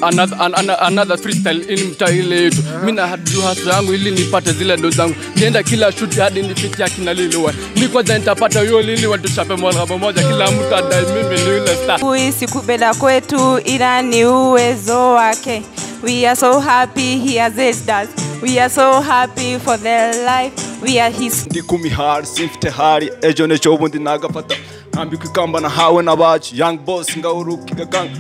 another freestyle in mtaile yetu. Mimi na hasa yangu ili nipate zile ndo zangu. Nienda kila shoot hadi nifikia kina Liliwa. Ni kwanza nitapata hiyo Liliwa tushape mwana pamoja kila mtu adai mimi ni yule star. Huisi kupenda kwetu ila ni uwezo wake. We are so happy he has blessed us. We are so happy for their life. We are his. Ndikumi hard simfte hari ejo ne chobundi nagafata. Ambi kukamba na hawe na bachi young boss ngauruki gang.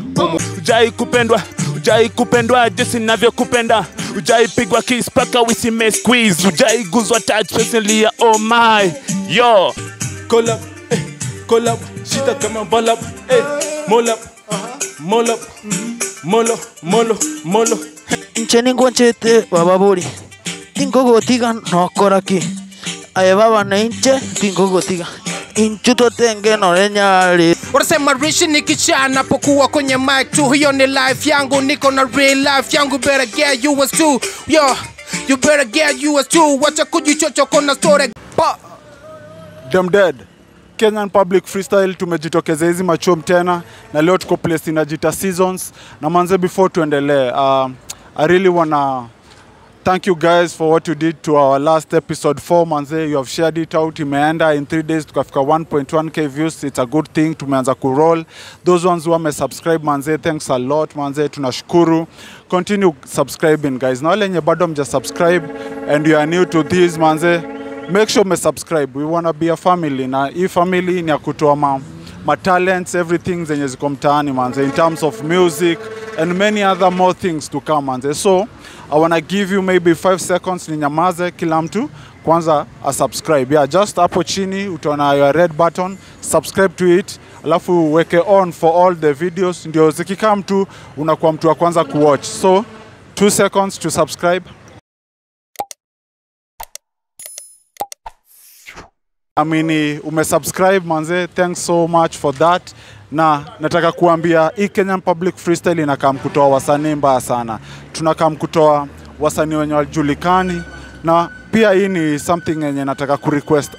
Ujai kupendwa jinsi ninavyokupenda. Ujai pigwa kiss paka wisime squeeze. Ujai guzwa touch personally oh my. Yo Call up shita kama ball up molo Ncheni ngwanchete bababuri tingogotiga nokoraki aye baba na inche tingogotiga inchuto tenge norenyali. Unasema rishi nikichana pokuwa kwenye mic tu. Hiyo ni life yangu, niko na real life yangu. Better get you as too. Yo, you better get you as too. Wacha kujichocho kona story. Them dead. Kenyan Public Freestyle tumejitokeza hizi machom tena na leo tuko place inajita Seasons na manze before tuendelee I really wanna thank you guys for what you did to our last episode 4 manze. You have shared it out, imeenda in 3 days tukafika 1.1k views. It's a good thing, tumeanza kuroll. Those ones who wame subscribe manze, thanks a lot manze, tunashukuru. Continue subscribing guys. Na wale nye bado mja subscribe and you are new to this manze, make sure me subscribe. We wanna be a family na hii family ni ya kutoa ma talents, everything zenye ziko mtaani manze, in terms of music and many other more things to come manze. So I wanna give you maybe 5 seconds ni nyamaze kila mtu kwanza a subscribe. Yeah, just hapo chini utaona your red button, subscribe to it, alafu weke on for all the videos ndio zikika mtu unakuwa mtu wa kwanza kuwatch. So 2 seconds to subscribe. Amini umesubscribe manze, thanks so much for that. Na nataka kuambia hii Kenyan Public Freestyle inakaa kutoa wasanii mbaya sana. Tunakaa kutoa wasanii wenye wajulikani na pia hii ni something yenye nataka kurequest.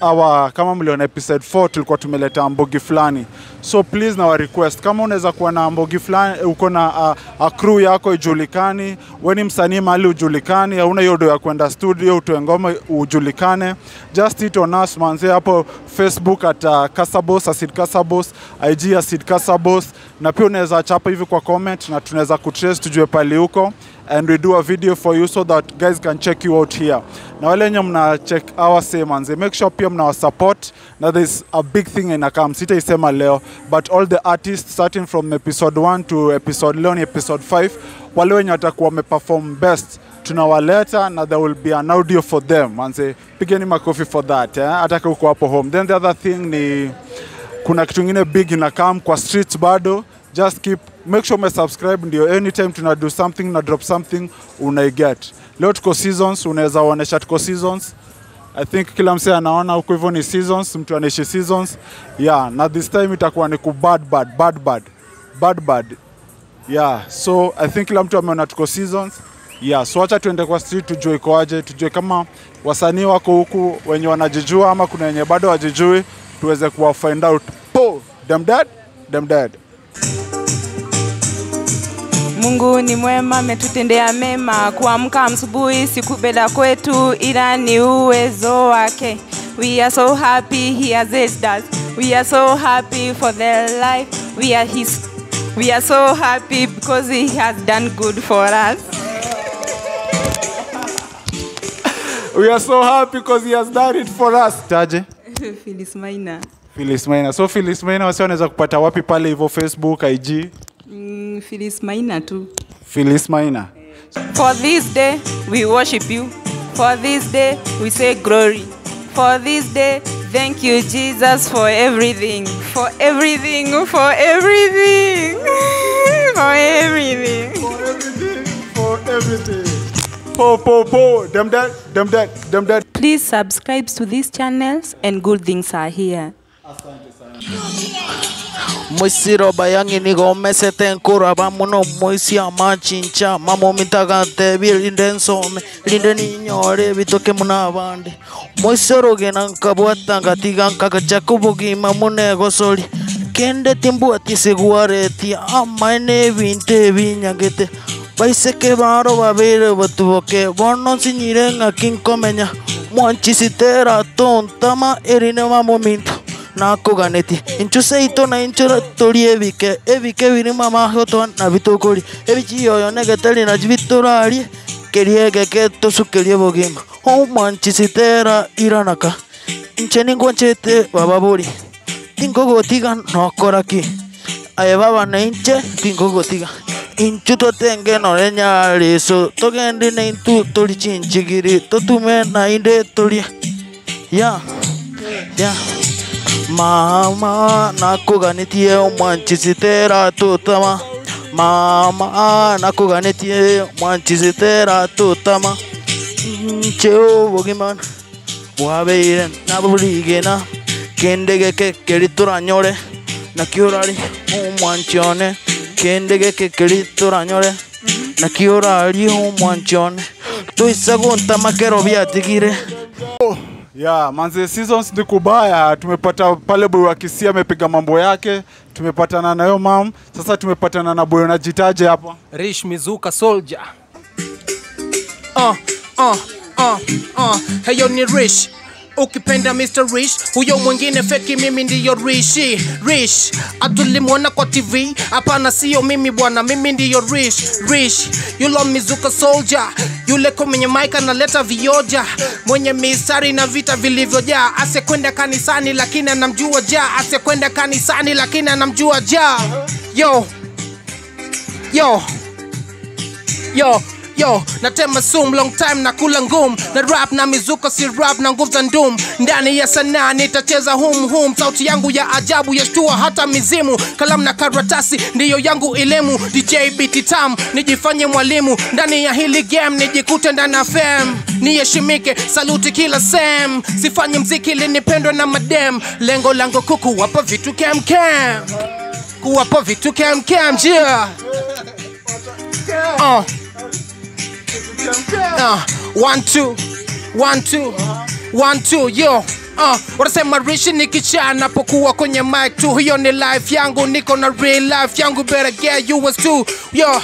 Kama mliona episode 4 tulikuwa tumeleta mbogi fulani. So please na wa request kama unaweza kuwa na mbogi fulani, uko na a crew yako ijulikani, wewe ni msanii mahali ujulikani, hauna hiyo do ya kwenda studio utoe ngoma ujulikane, just hit on us manze hapo Facebook at Kasabos, Acid Kasabos, IG Acid Kasabos, na pia unaweza chapa hivi kwa comment na tunaweza kutrace tujue pale huko and we do a video for you so that guys can check you out here. Na wale wenye mna check our say manze, make sure pia mna support. Now there's a big thing in Akam, sita isema leo, but all the artists starting from episode 1 to episode leo ni episode 5, wale wenye watakuwa wameperform best tunawaleta na there will be an audio for them manze, pigeni makofi for that ataka uko hapo home. Then the other thing ni kuna kitu kingine big in Akam kwa streets bado. Just make sure me subscribe ndio anytime tuna do something na drop something unaiget. Leo tuko Seasons, unaweza onesha tuko Seasons. I think kila msee anaona huko hivyo ni Seasons, mtu anaishi Seasons. Yeah, na this time itakuwa ni ku bad. Yeah, so I think kila mtu ameona tuko Seasons. Yeah, so acha tuende kwa street tujue iko aje, tujue kama wasanii wako huku wenye wanajijua ama kuna wenye bado hawajijui, tuweze kuwa find out. Them dead. Mungu ni mwema, ametutendea mema. Kuamka asubuhi si kupenda kwetu ila ni uwezo wake. We are so happy he has blessed us. We are so happy for their life. We are his. We are so happy because he has done good for us. We are so happy because he has done it for us. Taje? Phyllis Maina. So Phyllis Maina wasi wanaweza kupata wapi pale hivyo Facebook, IG? Phyllis Maina tu. Phyllis Maina. For this day we worship you. For this day we say glory. For this day thank you Jesus for everything. For everything. For everything. For everything. For everything. Po. Them dead. Please subscribe to these channels and good things are here. Moisiro bayangi nigo mesete nkura bamuno moisia machincha mamo mitagante birindensome linde ninyore bitoke munabande moisoro gena nkabwata ngatiga nkakachakubugi mamune gosori kende timbu atisiguareti amaine vinte vinyagete baiseke baro babere batuboke bono sinyirenga kinkomenya mwanchisitera tontama erine mamominto nakoganeti inchuseito na inchura tori evike virima mahoto na vitokori evichiyoyo negeteli na vitorari keriege keto sukerie bogima o mwanchisitera iranaka incheningwanchete bababori tingogotiga nokoraki aye baba na inche tingogotiga inchuto tenge norenya leso togendi na intu tori chinchigiri totume na inde tori ya mama nakuganitie mwanchisitera tutama mama nakuganitie mwanchisitera tutama cheo bogiman wabeire naburigena kendege kerituranyore nakiorari umwanchone kendege kerituranyore nakiorari umwanchone tuisagunta makero byatigire. Ya, manze seasons ni kubaya. Tumepata pale boy wa Kisii amepiga mambo yake. Tumepatana na yo mam. Sasa tumepatana na boy unajitaje hapa? Rish Mizuka Soldier. Heyo ni Rish. Ukipenda Mr. Rish, huyo mwingine feki, mimi ndiyo Rishi. Rish, atulimwona kwa TV, hapana sio mimi bwana, mimi ndiyo Rish. Yulo Mizuka Soldier, yule kwenye mic analeta vioja, mwenye mistari na vita vilivyojaa. Asekwenda kanisani lakini anamjua ja, asekwenda kanisani lakini anamjua ja. Yo, natema sum long time na kula ngum, na rap na mizuka si rap na nguvu za ndum. Ndani ya sanaa nitacheza hum, sauti yangu ya ajabu yashtua hata mizimu. Kalamu na karatasi ndiyo yangu elimu, DJ BT Tam nijifanye mwalimu. Ndani ya hili game nijikute ndani ya fam, niheshimike saluti kila sem. Sifanye mziki ili nipendwe na madem, lengo langu kukuwapa vitu kem, kuwapa vitu kem, yeah. 1 2 yo. Wanasema Rishi nikicha napokuwa kwenye mic tu. Hiyo ni life yangu, niko na real life yangu. Better get yours too, yo.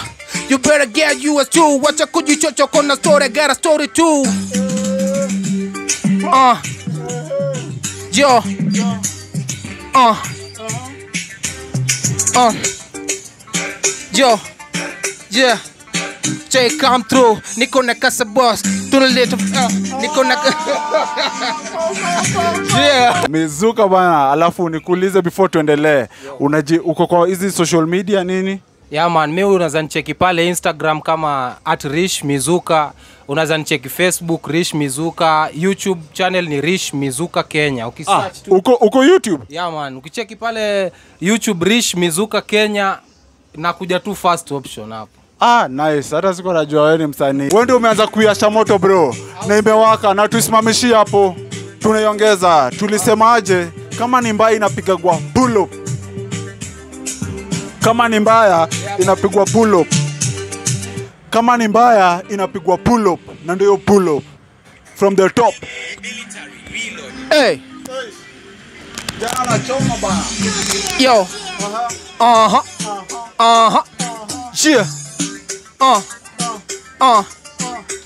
You better get yours too. Wacha kujichocho kona story, got a story too. Yo. Yo. Yeah. J come through, niko na kasa boss. Tunaleta niko na yeah. Mizuka bana, alafu nikuulize before tuendelee. Uko kwa hizi social media nini? Yeah man, mimi unaweza nicheki pale Instagram kama @RishMizuka, unaweza nicheki Facebook Rish Mizuka, YouTube channel ni Rish Mizuka Kenya. Ukisearch uko YouTube? Yeah man, ukicheki pale YouTube Rish Mizuka Kenya na kuja tu first option hapo. Nice. Hata siko najua wewe ni msanii. Wewe ndio umeanza kuiasha moto bro. Na imewaka na tusimamishie hapo. Tunaiongeza. Tulisemaje? Kama ni mbaya inapigwa pull up. Kama ni mbaya inapigwa pull up. Kama ni mbaya inapigwa pull up. Na ndio pull up. From the top. Hey. Jana choma bana. Yo. Yeah.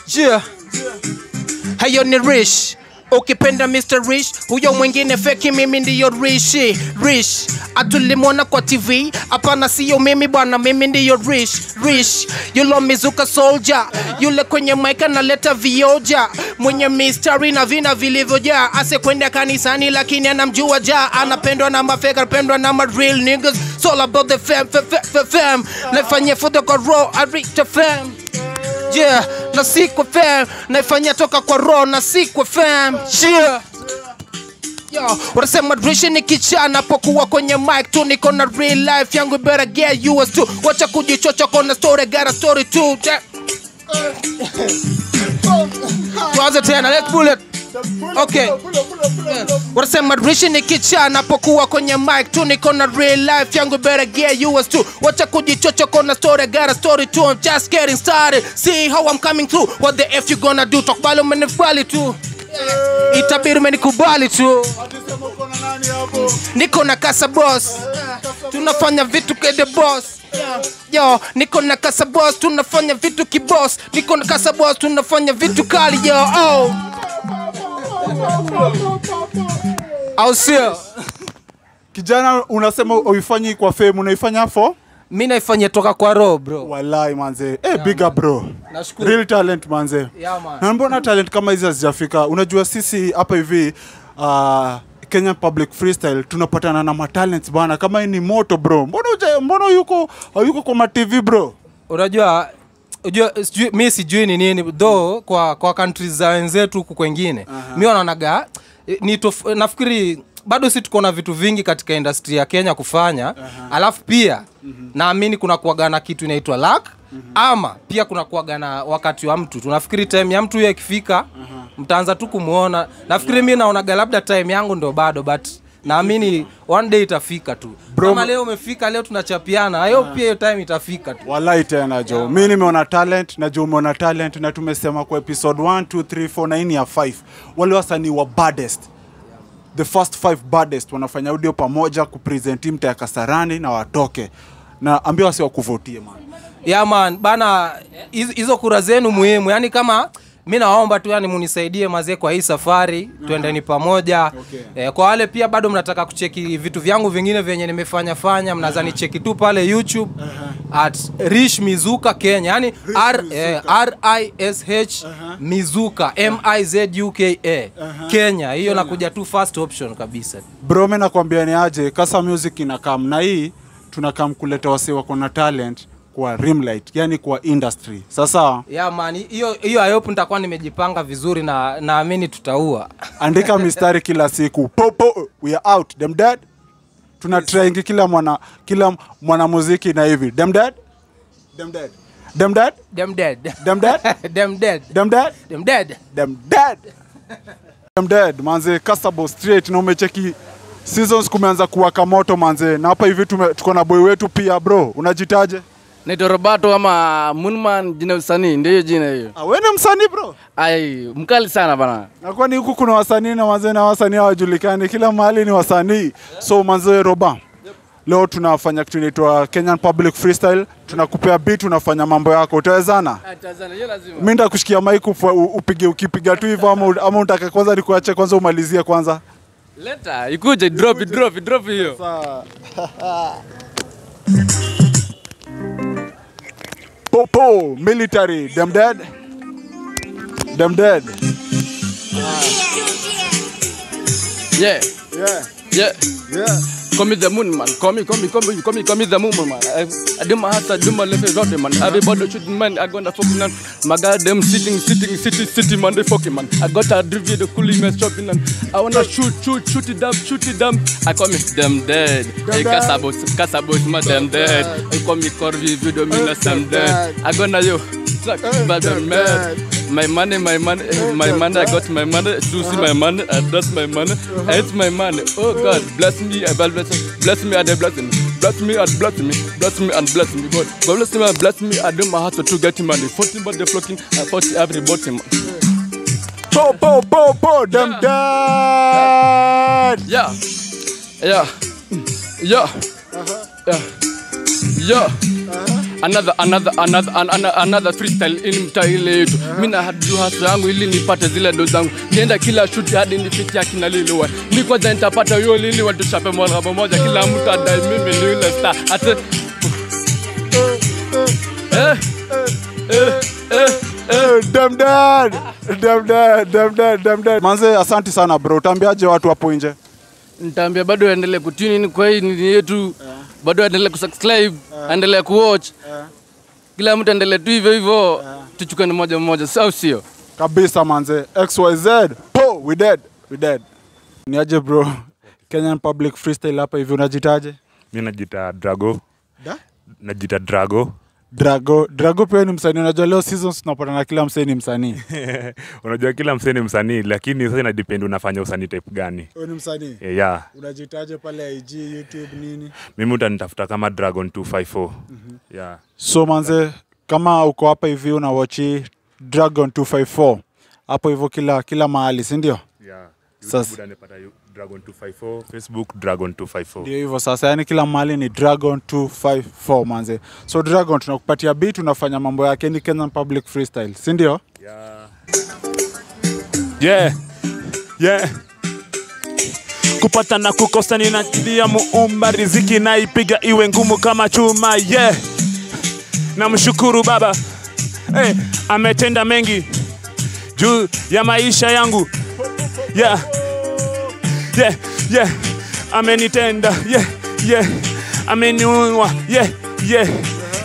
Yeah. Hayo ni Rish. Ukipenda Mr. Rish, huyo mwingine feki, mimi ndiyo Rish. Atulimwona kwa TV, hapana sio mimi bwana, mimi ndiyo Rish. Yulo Mizuka Soldier, yule kwenye mic analeta vioja, mwenye mistari na vina vilivyojaa. Asekwenda kanisani lakini anamjua ja, anapendwa na mafake, anapendwa na ma real niggas. It's all about the fam. Nafanya for the raw, I reach the fam. Yeah, na si kwa fam. Naifanya toka kwa raw, na si kwa fam. Yeah. Yo, wanasema Rishi nikicha napokuwa kwenye mic tu. Niko na real life yangu, better get yours too. Wacha kujichocha kona story, got a story too. Tuanze tena, let's pull it. Okay. Wanasema Rishi nikicha napokuwa kwenye mic tu. Niko na real life yangu, better get yours too. Wacha kujichocha kona story, got a story too. I'm just getting started. See how I'm coming through. What the F you gonna do? Talk balo menefali too. Itabiri umenikubali tu. Niko na Kasa Boss. Tunafanya vitu kede boss. Yo, niko na Kasa Boss, tunafanya vitu kiboss. Niko na Kasa Boss, tunafanya vitu kali yo. Oh. Au sio? Kijana unasema uifanyi kwa fame, unaifanya for? Mimi naifanya toka kwa roho bro. Wallahi manze. Big up bro. Nashukuru. Real talent manze. Yeah man. Na mbona talent kama hizi hazijafika? Unajua sisi hapa hivi Kenya Public Freestyle tunapatana na matalents bana kama hii ni moto bro. Mbona yuko kwa ma TV bro? Unajua mimi sijui ni nini though kwa countries za wenzetu huku kwingine. Mimi wanaonaga nafikiri bado si tuko na vitu vingi katika industry ya Kenya kufanya. Alafu pia naamini kuna kuagana kitu inaitwa luck ama pia kuna kuagana wakati wa mtu. Tunafikiri time ya mtu yeye ikifika mtaanza tu kumuona. Nafikiri mimi naonaga labda time yangu ndo bado but naamini one day itafika tu. Kama leo umefika, leo tunachapiana. Hiyo pia hiyo time itafika tu. Wallahi tena jo. Mimi nimeona talent na jo umeona talent na tumesema kwa episode 1 2 3 4 na hii ya 5. Wale wasanii wa baddest. The first 5 baddest wanafanya audio pamoja kupresent team ya Kasarani na watoke. Na ambia wasi wakuvotie man. Yeah man, bana hizo kura zenu muhimu. Yaani kama mimi naomba tu yani munisaidie mazee kwa hii safari, tuendeni pamoja. Kwa wale pia bado mnataka kucheki vitu vyangu vingine vyenye nimefanya, mnaweza nicheki tu pale YouTube at Rish Mizuka Kenya. Yaani RISH Mizuka MIZUKA Kenya. Hiyo nakuja tu first option kabisa. Bro, mimi nakwambia ni aje Kasa Music inakam na hii tunakam kuleta wase wako na talent kwa Rimlight, yani kwa industry. Sasa yeah man, hiyo I hope nitakuwa nimejipanga vizuri na naamini tutaua. Andika mistari kila siku. Popo, we are out. Them dead. Tuna trying kila mwana muziki na hivi. Them dead. Them dead. Them dead. Them dead. Them dead. Them dead. Them dead. Them dead. Them dead. Them dead. Manze Kasabo straight na umecheki seasons kumeanza kuwaka moto manze. Na hapa hivi tuko na boy wetu pia bro. Unajitaje? Naitwa Roberto ama Moonman, jina usanii ndio jina hiyo. Wewe ni msanii bro? Ai, mkali sana bana. Na kwani huku kuna wasanii na wazee na wasanii hawajulikani, kila mahali ni wasanii. So manze Roba. Leo tunafanya kitu inaitwa Kenyan Public Freestyle. Tunakupea beat, unafanya mambo yako. Utawezana? Utawezana, hiyo lazima. Mimi nitakushikia mic upige ukipiga tu hivyo ama unataka kwanza nikuache kwanza umalizie kwanza? Leta, ikuje drop hiyo. Sawa. Popo, military, them dead. Them dead. Yeah. Yeah. Yeah. Yeah. Call me the moon man, call me the moon man. I do my heart, I do my left rotten man. Everybody shooting man, I gonna fucking man. My goddamn city man, they fucking man. I got a review the cooling man shopping and I wanna shoot it down. I call me them dead. Hey Kasabos, my them dead. I call me Corvi video me na them dead. I gonna yo, but them mad. My money, I got my money. Juicy my money, I dust my money. I hate my money. Oh God, bless me, I bless me, I bless me. Bless me and bless me. Bless me and bless me. God bless me and bless me. I do my heart to get money. 40 but the flocking, 40 everybody man. Po, them dead. Yeah. Another freestyle in mtaile yetu. Mimi na hadu hasa yangu ili nipate zile ndo zangu. Nienda kila shoot hadi nifikia kina Lilo wa. Mimi kwanza nitapata hiyo Lili wa tushape moja pamoja kila mtu adai mimi ni yule star. Ate Them dead. Manze asante sana bro. Utaambiaje watu hapo nje? Nitaambia bado endelee kutune in kwa hii ni yetu. Bado endelee kusubscribe, endelee kuwatch. Kila mtu endelee tu hivyo. Tuchukane moja sawa sio? Kabisa manze. XYZ. Po, we dead. Ni aje bro? Kenyan Public Freestyle hapa hivi unajitaje? Mimi najita Drago. Da? Najita Drago. Drago pia ni msanii. Unajua leo seasons tunapatana kila msanii ni msanii. Unajua kila msanii ni msanii, lakini sasa ina depend unafanya usanii type gani. Wewe ni msanii? Yeah. Unajitaje pale IG, YouTube nini? Mimi utanitafuta kama Dragon 254. Yeah. So manze, kama uko hapa hivi una watch Dragon 254, hapo hivyo kila mahali, si ndio? Yeah. Sasa YouTube unanipata Dragon 254, Facebook Dragon 254. ndio hivyo sasa, yani kila mahali ni Dragon 254 manze. So Dragon, tunakupatia beat, unafanya mambo yake, ni Kenyan Public Freestyle, si ndio? Yeah. Kupata na kukosa ninajilia muumba, riziki naipiga iwe ngumu kama chuma. Yeah. Namshukuru Baba. Ametenda mengi juu ya maisha yangu. Yeah. Amenitenda. Yeah. Ameniua. Yeah.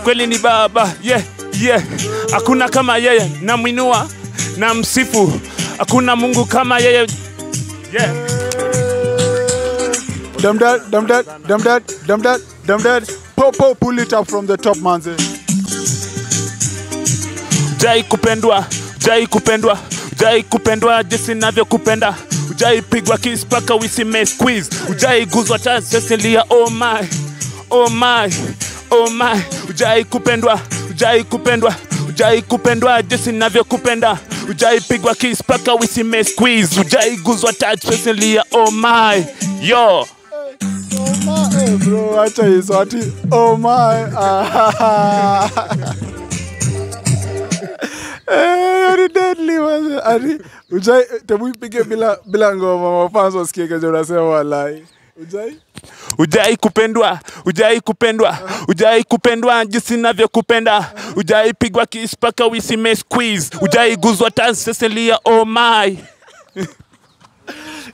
Kweli ni Baba. Yeah. Hakuna kama yeye, namwinua na msifu. Hakuna Mungu kama yeye. Yeah. Damn that. Pull it up from the top, manze. Ujai kupendwa jinsi navyokupenda. Ujai pigwa kiss paka wisime squeeze. Ujai guzwa cha Cecilia, oh my. Ujai kupendwa jinsi navyokupenda. Ujai pigwa kiss paka wisime squeeze. Ujai guzwa touch Cecilia, oh my. Yo. Oh my, bro, acha hizo ati oh my. You're deadly man. Ati ujai tebu ipige bila ngoma, mafans wasikie kesho unasema wallahi. Ujai kupendwa jinsi navyokupenda. Ujai pigwa kiss paka wisime squeeze. Ujai guzwa touch Cecilia, oh my.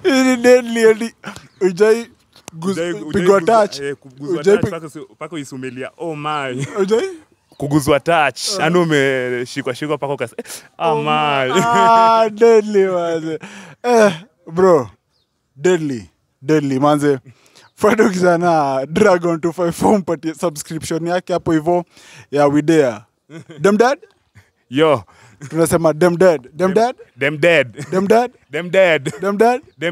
You're deadly. Ujai pigwa touch. Ujai paka wisumelia, oh my. Ujai kuguzwa touch. Anu umeshikwa paka ukasema oh my. Deadly manze. Bro, deadly manze. Fado kijana Dragon 254 mpatie subscription yake hapo hivyo ya Widea. Dem dad? Yo. Tunasema dem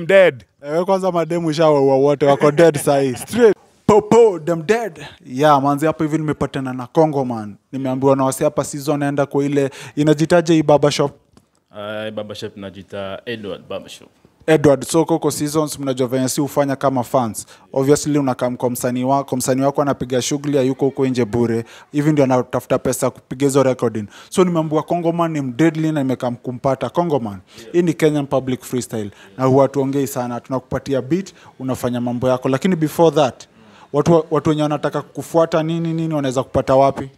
dad. Kwanza mademu shawa wote wako dead sahi. Straight. Popo dem dead. Yeah, manzi hapo hivi nimepatana na Kongo man. Nimeambiwa na wasi hapa season naenda kwa ile inajitaje hii barbershop. Barbershop najita Edward, so koko seasons mnajua venye si ufanya kama fans. Obviously unakam kwa msanii wako anapiga shughuli ya yuko huko nje bure. Hivi ndio anatafuta pesa kupiga hizo recording. So nimeambiwa Kongo man ni deadly na nimekam kumpata Kongo man. Hii ni Kenyan Public Freestyle na huwa tuongei sana, tunakupatia beat, unafanya mambo yako. Lakini before that, watu wenye wanataka kufuata nini wanaweza kupata wapi?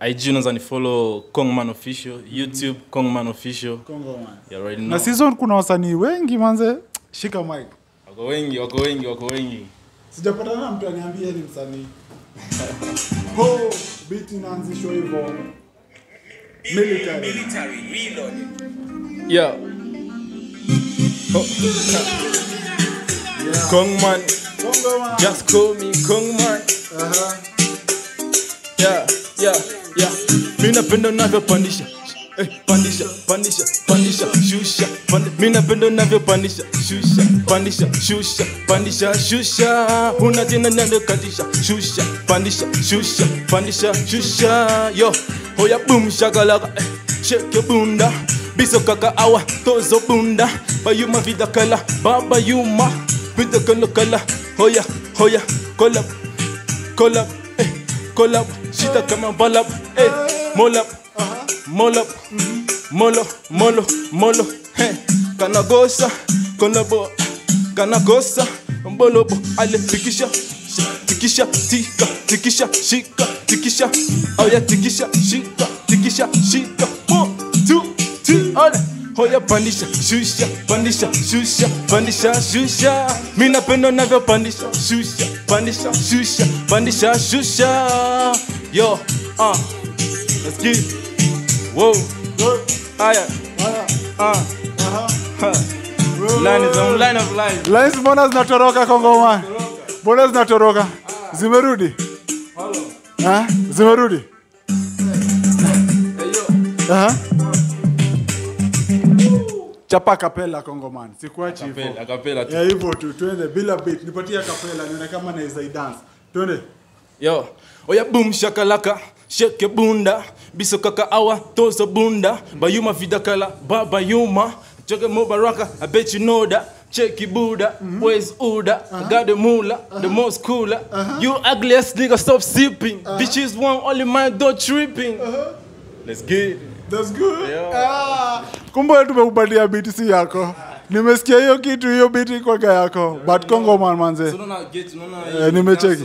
IG unaweza ni follow Kongman Official, YouTube Kongman Official. You already know. Na season kuna wasanii wengi manze. Shika mic. Wako wengi. Sijapata na mtu aniambie ni msanii. Beat inaanzishwa hivyo. Military reloading. Yeah. Kongman. Just call me Kongman. Yeah. Mimi napenda unavyopandisha. Pandisha, shusha. Mimi napenda unavyopandisha. Shusha. Huna tena nando katisha. Shusha. Pandisha. Yo, hoya boom shakalaka. Shake your bunda. Biso kaka awa, tozo bunda. Bayuma vida kala, baba yuma. Vida kala. Hoya. Collab, shita kama balab, molo, kanagosa, kolabo, kanagosa, mbolobo, ale tikisha, shika, oya tikisha, shika, 1, 2, 3, ole. Hoya pandisha, shusha. Mimi napenda unavyopandisha, shusha. Yo, let's get it. Whoa, aya, line of life. Lines mbona zinatoroka Kongo man? Mbona zinatoroka? Zimerudi? Zimerudi? Chapa kapela Kongo man. Sikuachi hivyo. Kapela tu. Ya hivyo tu. Twende bila beat. Nipatie kapela nione kama naweza dance. Twende. Yo, oya boom shakalaka. shake your bunda. Biso kaka awa, tosa bunda. Bayuma vida kala, baba yuma. Choke mo baraka, I bet you know that. Check your Buddha, where's Uda? I got the moolah, the most cooler. You ugliest nigga, stop sipping. Bitches want only mind, don't tripping. Let's get it. That's good. Yeah. Kumbe tumekupatia beat si yako. Nimesikia hiyo kitu, hiyo beat kwa yako. But Congo man manze. So na get, nimecheki.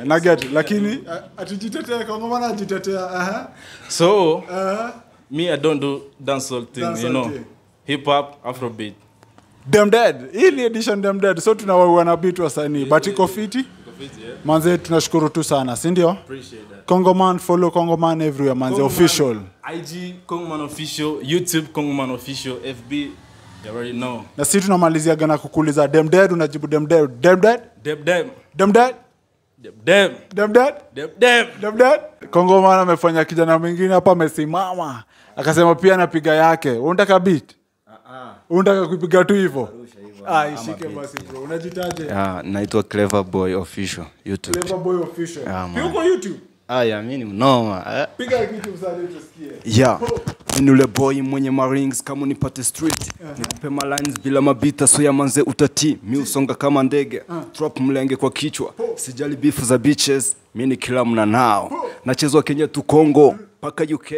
Na get. Lakini atijitetea Congo man ajitetea. So, me I don't do dancehall thing, you know. Hip hop, Afrobeat. Them Dead. Hii edition Them Dead. So tunawawa na beat wasanii. But iko fiti. Manze tunashukuru tu sana, si ndio? Appreciate that. Congo man, follow Congo man everywhere manze, official. IG Congo man official, YouTube Congo man official, FB you already know. Na sisi tunamalizia gana kukuuliza Them Dead, unajibu Them Dead. Them Dead? Dem dem. Them Dead? Dem dem. Them Dead? Dem dem. Them Dead? Congo man amefanya kijana mwingine hapa amesimama. Akasema pia anapiga yake. Unataka beat? Unataka kupiga tu hivyo? Ishike basi bro. Unajitaje? Naitwa Clever Boy Official YouTube. Clever Boy Official. Yuko YouTube? Mimi mnoma. Piga kitu msanii tusikie. Mimi ule boy mwenye marings kama unipate street. Nikupe malines bila mabita so ya manze utati. Mimi usonga kama ndege. Drop mlenge kwa kichwa. Sijali beef za bitches. Mimi ni kila mna nao. Nachezwa Kenya tu Congo paka UK.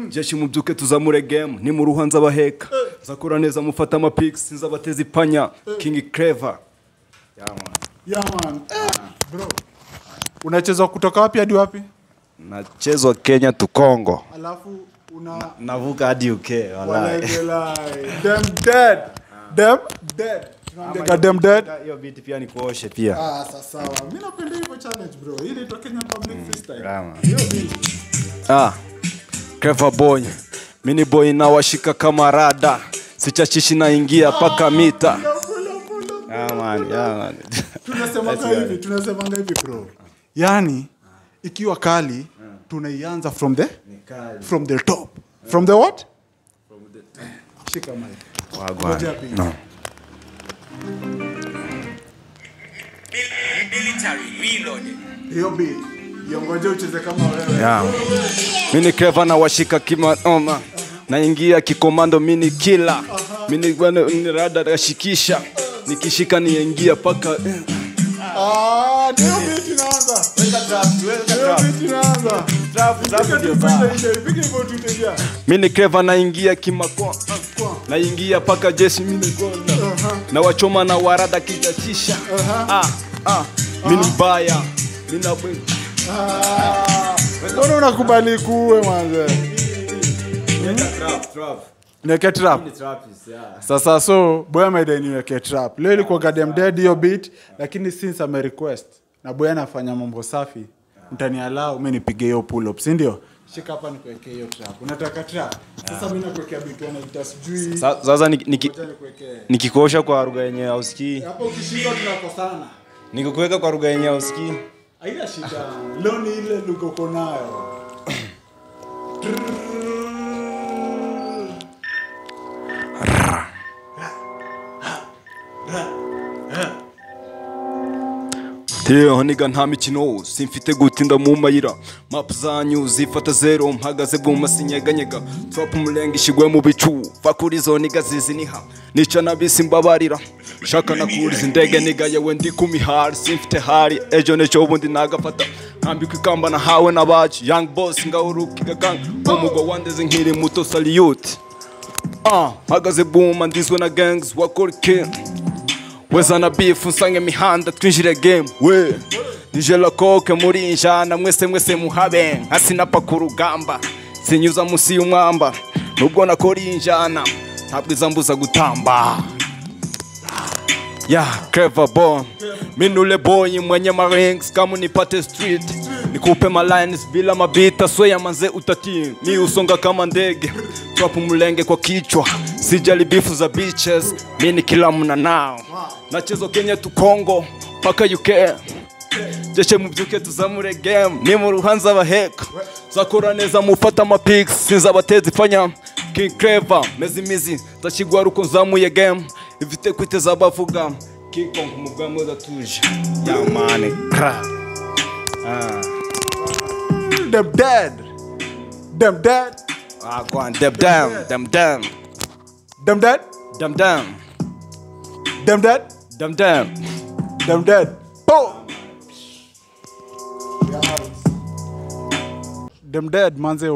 Jeshi mubyuke tuzamure game ni mu ruhanza baheka. Zakora neza mufata ama pics sinza batezi panya. King Clever. Yeah man. Bro. Unachezwa kutoka wapi hadi wapi? Nachezwa Kenya tu Congo. Alafu navuka hadi UK wallahi. Them Dead. Them Dead. Tunaandika Them Dead. Hiyo beat pia ni kuoshe pia. Sawa. Mimi napenda hiyo challenge bro. Hii inaitwa Kenya Public Freestyle. Hiyo beat. Clever Boy. Mini boy na washika kama rada. Sichachishi na ingia paka mita. Man. Tunasema hivi bro. Yani ikiwa kali tunaianza from the top. From the what? From the top. Shika mic. Wagwan. No. Military reloaded. Hiyo beat. Yongoje ucheze kama wewe. Mini Clever na washika kima naingia kikomando mini killer. Mini ni rada rashikisha. Nikishika niingia paka ndio beat inaanza. Drop ndio baa. Mini Clever naingia kimako. Naingia paka jeshi mini gona. Na wachoma na warada kijachisha. Mini mbaya. Mimi na Mbona unakubali kuwe manze? Neke trap. Sasa so boya maida niweke trap. Leo ilikuwa Them Dead hiyo beat, lakini since ame request na boya anafanya mambo safi, mtaniallow mimi nipige hiyo pull up, si ndio? Shika hapa nikuwekea hiyo trap. Unataka trap? Sasa mimi nakuwekea beat wanaita sijui. Sasa nikikosha kwa lugha yenyewe hausikii. Hapo ukishinda tunakosana. Nikukuweka kwa lugha yenyewe hausikii. Haina shida. Leo ni ile lugha uko nayo. Teo niga nta mikino simfite gutinda mu mayira map zanyu zifata zero mpagaze bwuma sinyeganyega top mulenga ishigwe mu bicu fakurizo niga ziziniha nica nabisi mbabarira shaka nakuriza indege niga yewe ndi kumihari simfite hari ejo nejo bundi nagafata nkambika ikamba na hawe nabaci young boss ngawurukiga gang umugo wandeze nkiri muto salute mpagaze bwuma ndizwe na gangs wakorike wezana beef nsange mihanda twinjire game we nijela koke muri njana mwese muhabe nkasinapa ku rugamba sinyuza musi y'umwamba nubwo nakori njana ntabwo izambuza gutamba Clever Boy minule boy mwenye marings kama nipate street nikupe malines bila mabita so ya manze utati ni usonga kama ndege drop mlenge kwa kichwa sijali beef za bitches mimi kila mna nao nachezo Kenya tu Congo paka UK jeshe mubyuke tuzamure game ni mu ruhanza baheka zakora neza mufata ama pics sinza batezi fanya King Clever mezimizi tashigwa ruko zamuye game ifite kwiteza bavuga kiko kumugamo datuje ya mane kra Them dead. Them dead. Ah, go on, them down. Them dead. Them down. Them dead. Them down. Them dead. Boom. Them dead manze.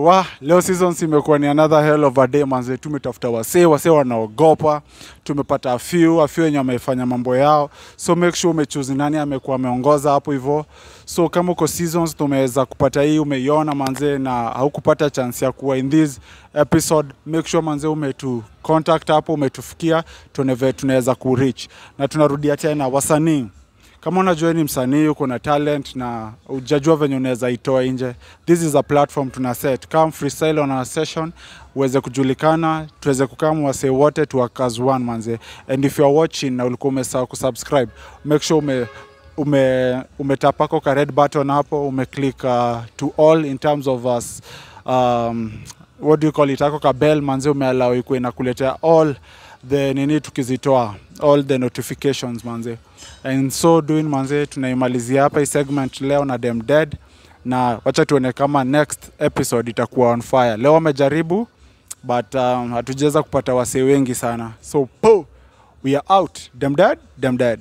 Leo season imekuwa ni another hell of a day manze. Tumetafuta wase wanaogopa. Tumepata a few wenye wamefanya mambo yao. So make sure umechoose nani amekuwa ameongoza hapo hivyo. So kama uko seasons tumeweza kupata hii umeiona manze na haukupata chance ya kuwa in this episode, make sure manze umetu contact hapo, umetufikia tunaweza ku reach. Na tunarudia tena wasanii. Kama unajua ni msanii uko na talent na hujajua venye unaweza itoa nje, this is a platform tuna set. Come freestyle on our session, uweze kujulikana, tuweze kukaa wase wote tu as one manze. And if you are watching na ulikuwa umesahau kusubscribe, make sure umetapako ka red button hapo, umeclick to all in terms of us what do you call it, ako ka bell manze, umeallow ikuwe inakuletea all the nini tukizitoa, all the notifications manze. And so doing manze, tunaimalizia hapa hii segment leo na Them Dead, na wacha tuone kama next episode itakuwa on fire. Leo wamejaribu but hatujaweza kupata wase wengi sana. So we are out. Them Dead.